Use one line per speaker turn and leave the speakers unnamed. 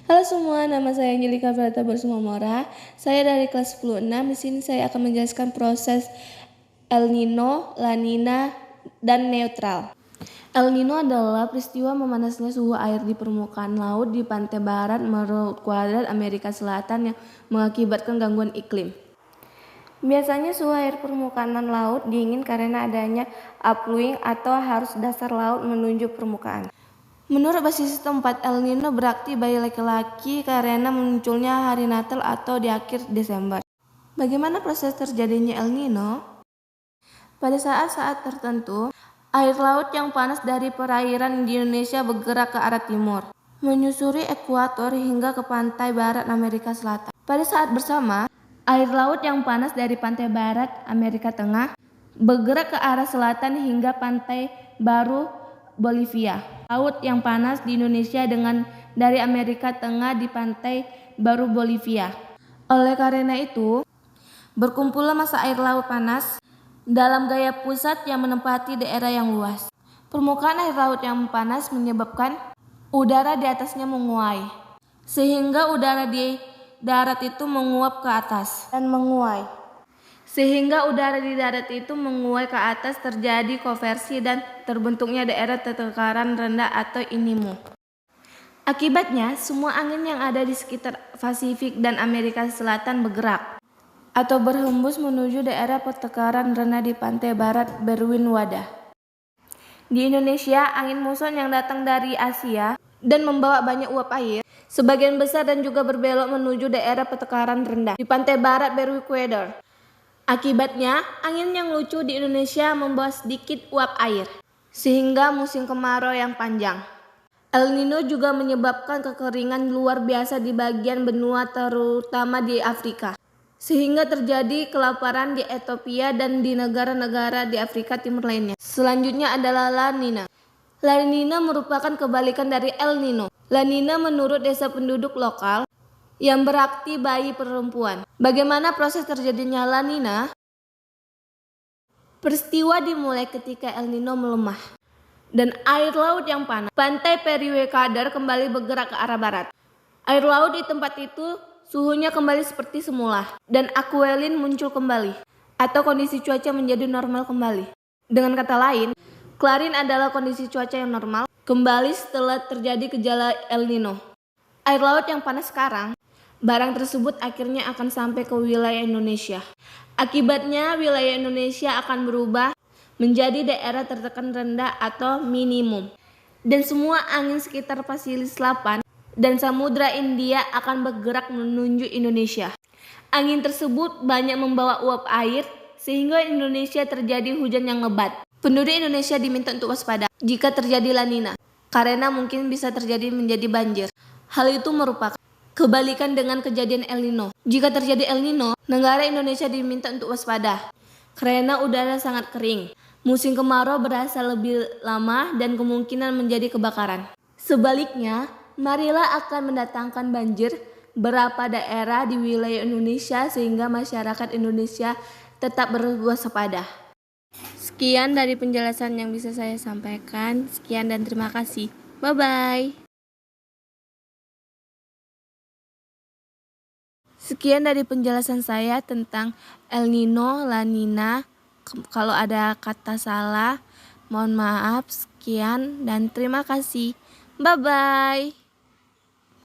Halo semua, nama saya Angelika Prata Bersumamora. Saya dari kelas 10-6. Di sini saya akan menjelaskan proses El Nino, La Nina, dan neutral. El Nino adalah peristiwa memanasnya suhu air di permukaan laut di pantai barat menurut kuadrat Amerika Selatan yang mengakibatkan gangguan iklim. Biasanya suhu air permukaan laut dingin karena adanya upwelling atau arus dasar laut menuju permukaan. Menurut basis setempat, El Nino berarti bayi laki-laki karena munculnya hari Natal atau di akhir Desember. Bagaimana proses terjadinya El Nino? Pada saat-saat tertentu, air laut yang panas dari perairan di Indonesia bergerak ke arah timur, menyusuri ekuator hingga ke pantai barat Amerika Selatan. Pada saat bersama, air laut yang panas dari pantai barat Amerika Tengah bergerak ke arah selatan hingga pantai baru Bolivia. Laut yang panas di Indonesia dengan dari Amerika Tengah di pantai baru Bolivia. Oleh karena itu, berkumpullah massa air laut panas dalam gaya pusat yang menempati daerah yang luas. Permukaan air laut yang panas menyebabkan udara di atasnya menguap, sehingga udara di darat itu menguap ke atas dan menguap. Sehingga udara di darat itu menguap ke atas, terjadi konversi dan terbentuknya daerah tekanan rendah atau INIMO. Akibatnya, semua angin yang ada di sekitar Pasifik dan Amerika Selatan bergerak atau berhembus menuju daerah tekanan rendah di pantai barat Berwin-Wadah. Di Indonesia, angin muson yang datang dari Asia dan membawa banyak uap air, sebagian besar dan juga berbelok menuju daerah tekanan rendah di pantai barat Berwin-Wadah. Akibatnya, angin yang lucu di Indonesia membawa sedikit uap air, sehingga musim kemarau yang panjang. El Nino juga menyebabkan kekeringan luar biasa di bagian benua terutama di Afrika, sehingga terjadi kelaparan di Ethiopia dan di negara-negara di Afrika Timur lainnya. Selanjutnya adalah La Nina. La Nina merupakan kebalikan dari El Nino. La Nina menurut desa penduduk lokal yang berarti bayi perempuan. Bagaimana proses terjadinya La Nina? Peristiwa dimulai ketika El Nino melemah dan air laut yang panas. Pantai Periwekadar kembali bergerak ke arah barat. Air laut di tempat itu suhunya kembali seperti semula dan aquelin muncul kembali atau kondisi cuaca menjadi normal kembali. Dengan kata lain, Clarin adalah kondisi cuaca yang normal kembali setelah terjadi gejala El Nino. Air laut yang panas sekarang, barang tersebut akhirnya akan sampai ke wilayah Indonesia. Akibatnya wilayah Indonesia akan berubah menjadi daerah tertekan rendah atau minimum. Dan semua angin sekitar Pasifik Selatan dan Samudra India akan bergerak menuju Indonesia. Angin tersebut banyak membawa uap air sehingga Indonesia terjadi hujan yang lebat. Penduduk Indonesia diminta untuk waspada jika terjadi La Nina, karena mungkin bisa terjadi menjadi banjir. Hal itu merupakan kebalikan dengan kejadian El Nino. Jika terjadi El Nino, negara Indonesia diminta untuk waspada karena udara sangat kering. Musim kemarau berasa lebih lama dan kemungkinan menjadi kebakaran. Sebaliknya, marilah akan mendatangkan banjir beberapa daerah di wilayah Indonesia sehingga masyarakat Indonesia tetap berwaspada. Sekian dari penjelasan yang bisa saya sampaikan. Sekian dan terima kasih. Bye-bye. Sekian dari penjelasan saya tentang El Nino, La Nina. Kalau ada kata salah, mohon maaf. Sekian dan terima kasih. Bye-bye.